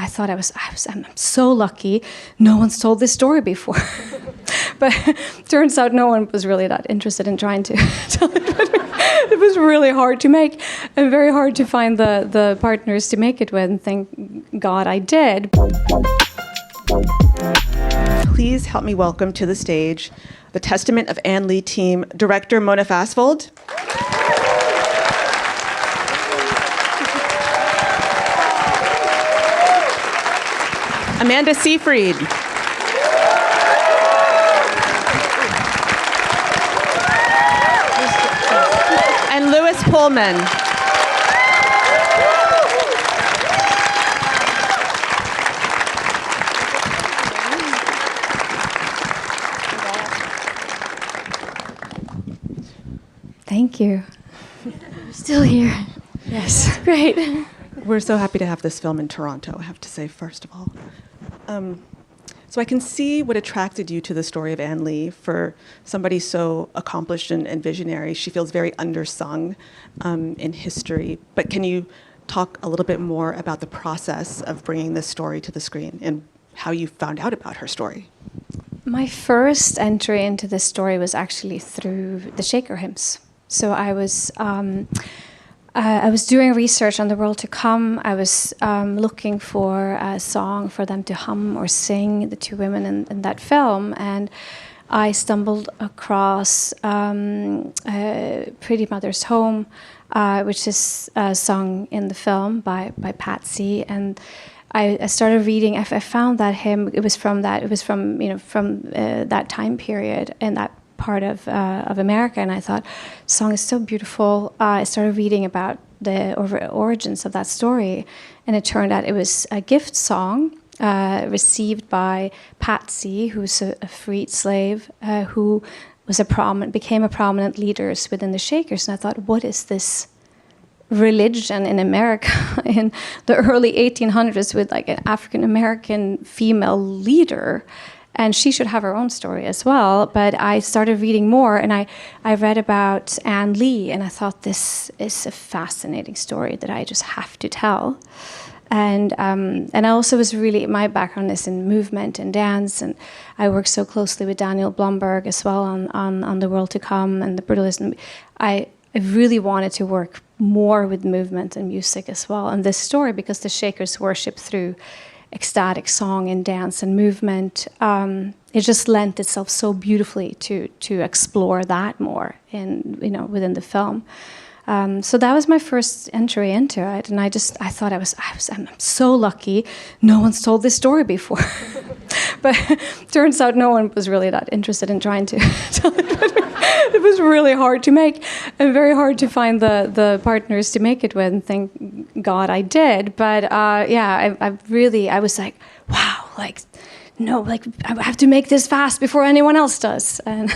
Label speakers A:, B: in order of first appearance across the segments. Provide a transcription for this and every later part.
A: thought I'm so lucky. No one's told this story before. But turns out no one was really that interested in trying to tell it. It was really hard to make and very hard to find the partners to make it with, and thank God I did.
B: Please help me welcome to the stage the Testament of Ann Lee team director Mona Fastvold. Amanda Seyfried. And Louis Pullman.
A: Thank you.
C: You're still here.
A: Yes.
C: Great.
B: We're so happy to have this film in Toronto, I have to say, first of all. So I can see what attracted you to the story of Ann Lee. For somebody so accomplished and visionary, she feels very undersung in history. But can you talk a little bit more about the process of bringing this story to the screen and how you found out about her story?
A: My first entry into this story was actually through the Shaker hymns. So I was doing research on the world to come. I was looking for a song for them to hum or sing, the two women in that film, and I stumbled across Pretty Mother's Home, which is sung in the film by Patsy, and I started reading. I found that hymn. It was from that time period in that part of America, and I thought, the song is so beautiful. I started reading about the origins of that story, and it turned out it was a gift song received by Patsy, who's a freed slave, who was became a prominent leader within the Shakers. And I thought, what is this religion in America in the early 1800s with like an African American female leader? And she should have her own story as well. But I started reading more, and I read about Ann Lee, and I thought, this is a fascinating story that I just have to tell. And I also was really, my background is in movement and dance, and I work so closly with Daniel Blomberg as well on The World to Come and the Brutalism. I really wanted to work more with movement and music as well. And this story, because the Shakers worship through ecstatic song and dance and movement, it just lent itself so beautifully to explore that more within the film. So that was my first entry into it, and I thought I'm so lucky. No one's told this story before. But turns out no one was really that interested in trying to tell it. It was really hard to make and very hard to find the partners to make it with, and thank God I did. But I was like, wow, like, no, like, I have to make this fast before anyone else does. And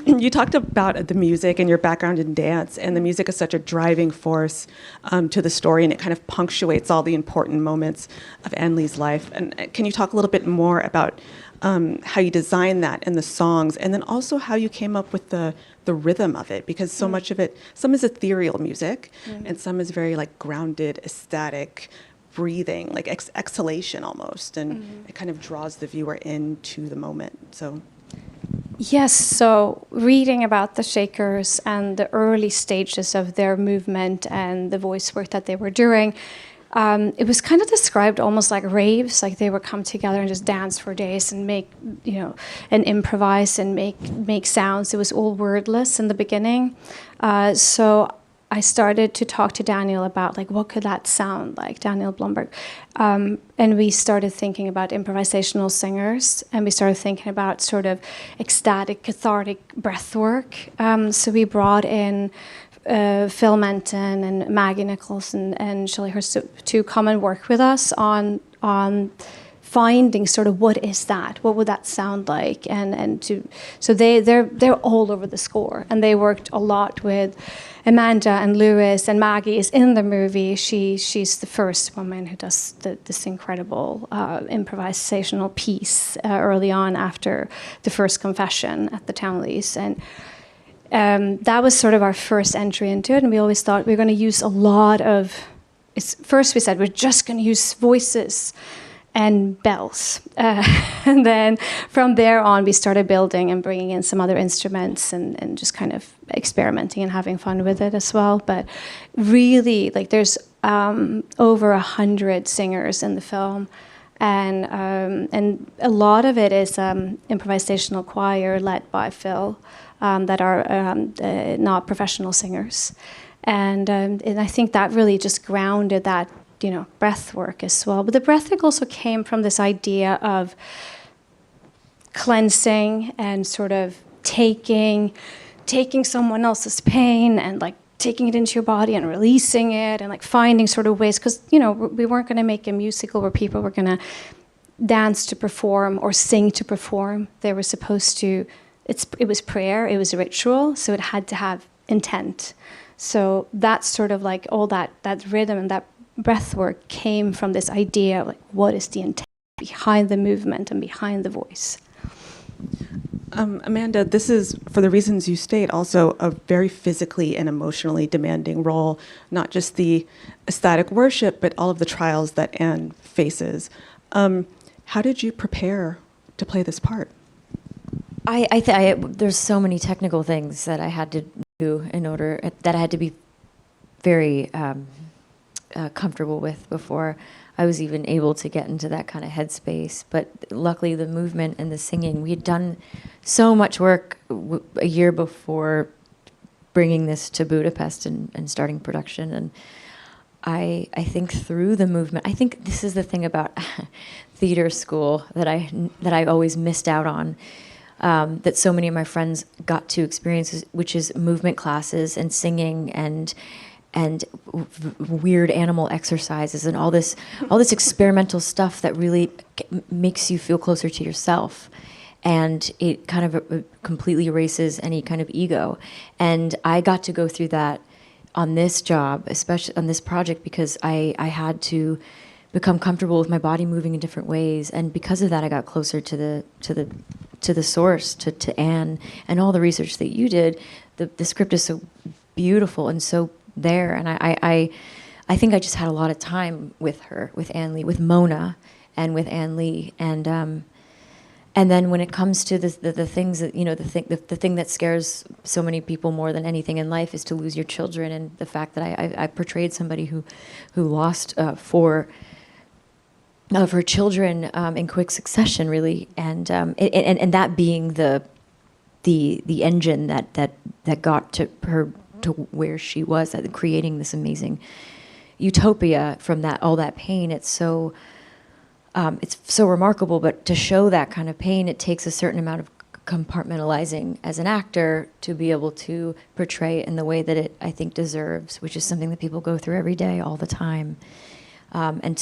B: you talked about the music and your background in dance, and the music is such a driving force to the story, and it kind of punctuates all the important moments of Ann Lee's life. And can you talk a little bit more about how you designed that and the songs, and then also how you came up with the rhythm of it? Because so much of it, some is ethereal music, and some is very like grounded, ecstatic, breathing, like exhalation almost, and it kind of draws the viewer into the moment. So.
A: Yes, so reading about the Shakers and the early stages of their movement and the voice work that they were doing, it was kind of described almost like raves, like they would come together and just dance for days and make, and improvise and make sounds. It was all wordless in the beginning. So I started to talk to Daniel about, like, what could that sound like, Daniel Blomberg. And we started thinking about improvisational singers, and we started thinking about sort of ecstatic, cathartic breath work. So we brought in Phil Menton and Maggie Nichols and Shelley Hurst to come and work with us on finding sort of what is that, what would that sound like, so they're all over the score, and they worked a lot with Amanda and Louis, and Maggie is in the movie. She's the first woman who does this incredible improvisational piece early on after the first confession at the Townleys, and that was sort of our first entry into it, and we always thought we were going to use a lot of. First, we said we're just going to use voices and bells, and then from there on, we started building and bringing in some other instruments and just kind of experimenting and having fun with it as well. But really, like, there's over 100 singers in the film. And a lot of it is improvisational choir led by Phil that are not professional singers, and I think that really just grounded that, you know, breath work as well. But the breath work also came from this idea of cleansing and sort of taking someone else's pain and like taking it into your body and releasing it and like finding sort of ways, because, you know, we weren't going to make a musical where people were going to dance to perform or sing to perform. They were supposed to, it was prayer, it was a ritual, so it had to have intent. So that's sort of like all that rhythm and that breath work came from this idea of like, what is the intent behind the movement and behind the voice.
B: Amanda, this is, for the reasons you state, also a very physically and emotionally demanding role, not just the ecstatic worship, but all of the trials that Anne faces. How did you prepare to play this part?
C: There's so many technical things that I had to do that I had to be very comfortable with before I was even able to get into that kind of headspace. But luckily, the movement and the singing, we had done so much work a year before bringing this to Budapest and starting production. And I think through the movement, I think this is the thing about theater school that I always missed out on, that so many of my friends got to experience, which is movement classes and singing and weird animal exercises and all this experimental stuff that really makes you feel closer to yourself, and it kind of completely erases any kind of ego. And I got to go through that on this job, especially on this project, because I had to become comfortable with my body moving in different ways, and because of that, I got closer to the source, to Anne, and all the research that you did. The script is so beautiful and so there, and I think I just had a lot of time with her, with Ann Lee, with Mona, and with Ann Lee, and then when it comes to the things that, you know, the thing that scares so many people more than anything in life is to lose your children, and the fact that I portrayed somebody who lost four of her children in quick succession, really, and that being the engine that got to her to where she was, creating this amazing utopia from all that pain. It's so remarkable, but to show that kind of pain, it takes a certain amount of compartmentalizing as an actor to be able to portray it in the way that it, I think, deserves, which is something that people go through every day, all the time. In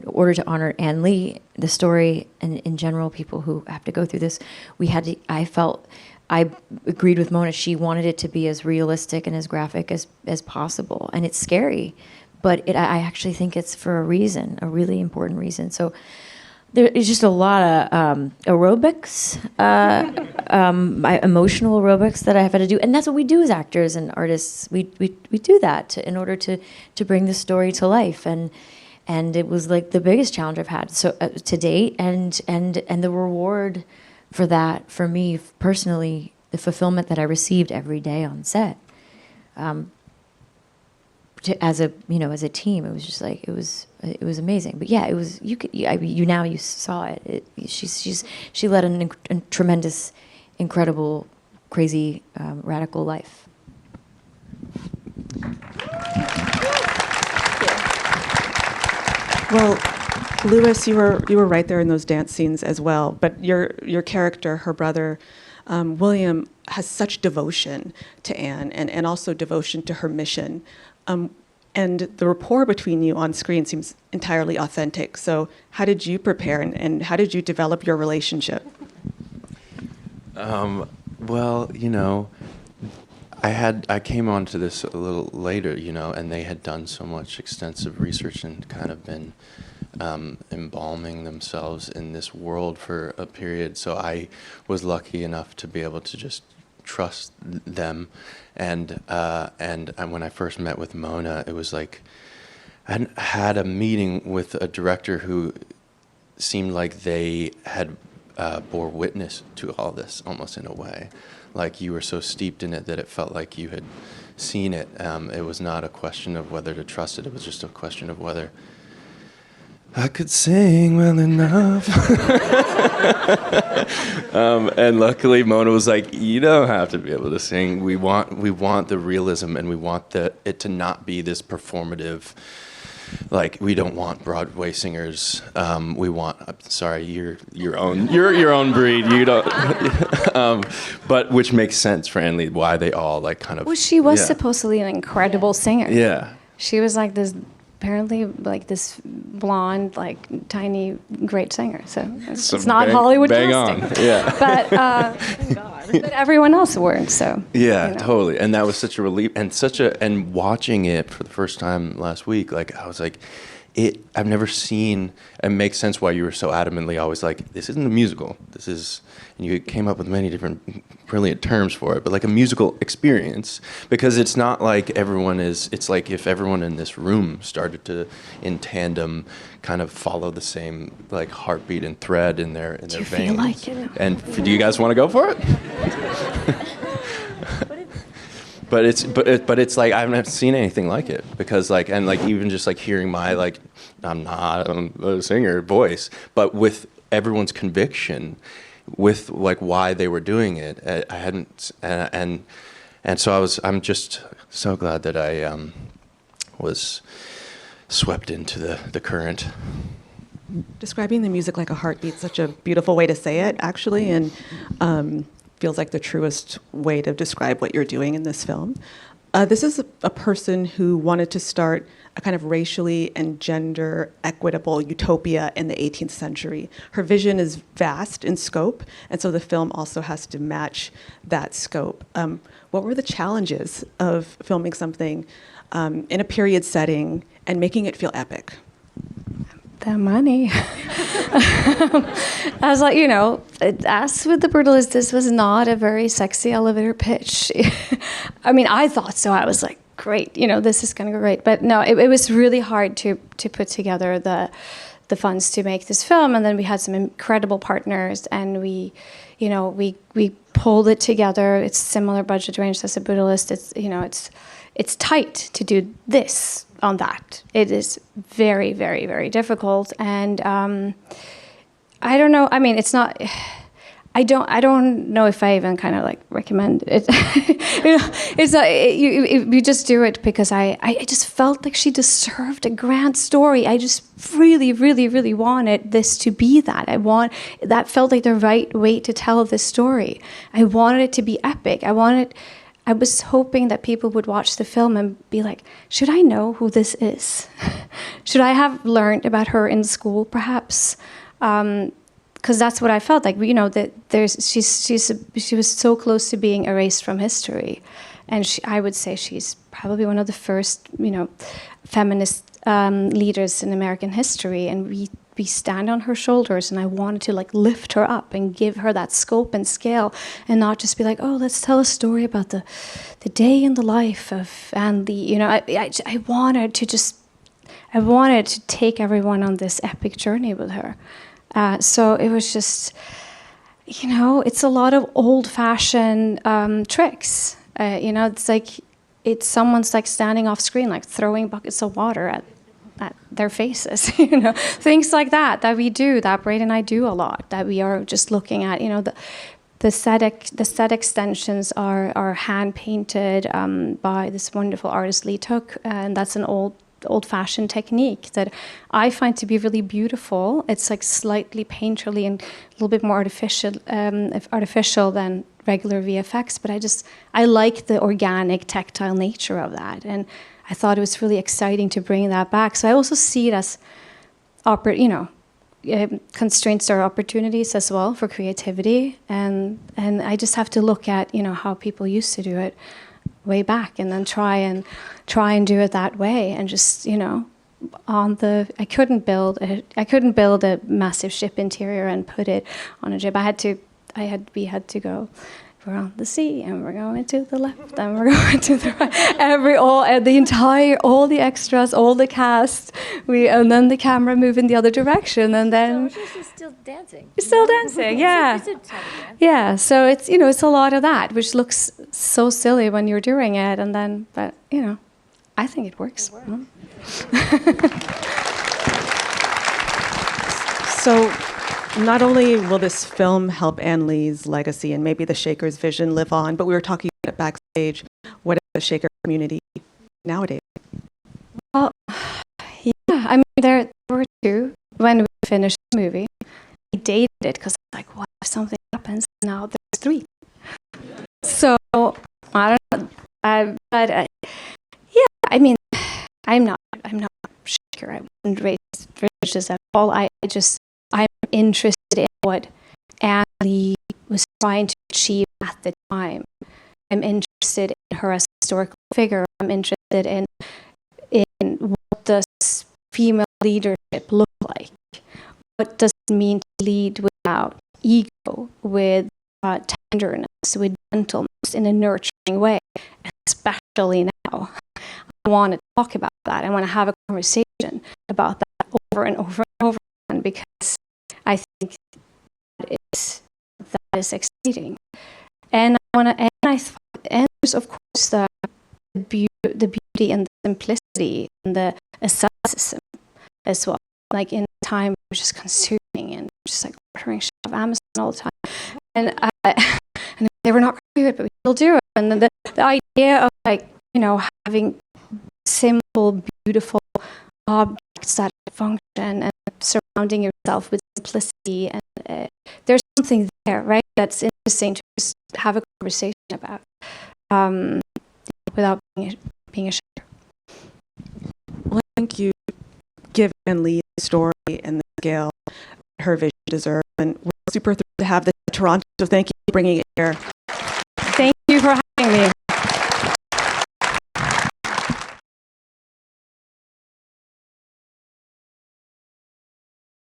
C: order to honor Ann Lee, the story, and in general, people who have to go through this, I agreed with Mona. She wanted it to be as realistic and as graphic as possible. And it's scary, but I actually think it's for a reason, a really important reason. So there is just a lot of aerobics, emotional aerobics that I have had to do. And that's what we do as actors and artists. We do that in order to bring the story to life. And it was like the biggest challenge I've had to date. And the reward for that, for me personally, the fulfillment that I received every day on set, as a team, it was just like it was amazing. But yeah, it was you saw it. She led a tremendous, incredible, crazy, radical life.
B: Well, Louis, you were right there in those dance scenes as well. But your character, her brother, William, has such devotion to Anne and also devotion to her mission. And the rapport between you on screen seems entirely authentic. So how did you prepare and how did you develop your relationship?
D: Well, I came onto this a little later, and they had done so much extensive research and kind of been embalming themselves in this world for a period. So I was lucky enough to be able to just trust them. And when I first met with Mona, it was like I hadn't had a meeting with a director who seemed like they had bore witness to all this, almost in a way. Like you were so steeped in it that it felt like you had seen it. It was not a question of whether to trust it. It was just a question of whether I could sing well enough. And luckily Mona was like, you don't have to be able to sing. We want the realism, and we want it to not be this performative, like we don't want Broadway singers. We want, sorry, you're your own breed. You don't, but which makes sense for Anneli, why they all like kind of.
A: Well, she was supposedly an incredible singer.
D: Yeah.
A: She was like this, apparently like this blonde, like tiny, great singer. So it's not Hollywood casting.
D: On. Yeah.
A: But thank God. But everyone else weren't. So
D: yeah, totally. And that was such a relief, and watching it for the first time last week, like I was like, I've never seen. It makes sense why you were so adamantly always like, this isn't a musical. This is, and you came up with many different brilliant terms for it, but like a musical experience, because it's not like everyone is. It's like if everyone in this room started to, in tandem, kind of follow the same like heartbeat and thread in their veins.
A: Do you feel like it?
D: And do you guys want to go for it? But it's like I haven't seen anything like it, because like, and like even just like hearing my like I'm not a singer voice, but with everyone's conviction, with like why they were doing it, I hadn't, and so I'm just so glad that I was swept into the current.
B: Describing the music like a heartbeat, such a beautiful way to say it, actually, and feels like the truest way to describe what you're doing in this film. This is a person who wanted to start a kind of racially and gender equitable utopia in the 18th century. Her vision is vast in scope, and so the film also has to match that scope. What were the challenges of filming something in a period setting and making it feel epic?
A: The money. I was like, as with The Brutalist, this was not a very sexy elevator pitch. I mean, I thought so. I was like, great, this is going to go great. But no, it was really hard to put together the funds to make this film. And then we had some incredible partners, and we pulled it together. It's similar budget range as The Brutalist. It's tight to do this on that. It is very, very, very difficult, and I don't know. I mean, it's not. I don't know if I even kind of like recommend it. It's not. You just do it because I just felt like she deserved a grand story. I just really, really, really wanted this to be that. That felt like the right way to tell this story. I wanted it to be epic. I was hoping that people would watch the film and be like, should I know who this is? Should I have learned about her in school, perhaps? Because that's what I felt like. That she was so close to being erased from history, and I would say she's probably one of the first, feminist leaders in American history, and we stand on her shoulders, and I wanted to like lift her up and give her that scope and scale, and not just be like, oh, let's tell a story about the day in the life of Anneli. I wanted to take everyone on this epic journey with her. So it was just, it's a lot of old-fashioned tricks. It's someone's like standing off screen, like throwing buckets of water at their faces, things like that we do, that Braid and I do a lot, that we are just looking at, the set extensions are hand painted by this wonderful artist Lee Took, and that's an old-fashioned technique that I find to be really beautiful. It's like slightly painterly and a little bit more artificial than regular VFX, but I like the organic, tactile nature of that, and I thought it was really exciting to bring that back. So I also see it as, constraints or opportunities as well for creativity, and I just have to look at how people used to do it way back, and then try and do it that way, and just I couldn't build a massive ship interior and put it on a ship. We had to go we're on the sea, and we're going to the left, and we're going to the right. All the extras, all the cast, and then the camera move in the other direction, and then
C: So she's still dancing.
A: still dancing, yeah.
C: It's a type of dance.
A: Yeah, so it's, it's a lot of that, which looks so silly when you're doing it, and then, but, I think it works.
B: So not only will this film help Ann Lee's legacy and maybe the Shakers' vision live on, but we were talking about it backstage. What is the Shaker community nowadays?
A: Well, yeah, I mean, there were two when we finished the movie. We dated it because like, what if something happens? Now there's three. So I don't know, but yeah, I mean, I'm not Shaker. I wasn't raised religious at all. I'm interested in what Ann Lee was trying to achieve at the time. I'm interested in her as a historical figure. I'm interested in what does female leadership look like? What does it mean to lead without ego, with tenderness, with gentleness, in a nurturing way? And especially now, I want to talk about that. I want to have a conversation about that over and over and over again, because I think that is exciting. And there's of course the beauty and the simplicity and the asceticism as well. Like in time, we're just consuming and just like ordering shit off Amazon all the time. And they were not going to do it, but we still do it. And the idea of like, having simple, beautiful objects that function and surrounding yourself with simplicity, and there's something there, right? That's interesting to just have a conversation about, without being a shaker.
B: Well, I think you give Ann Lee the story and the scale her vision deserves, and we're super thrilled to have this in Toronto. So thank you for bringing it here.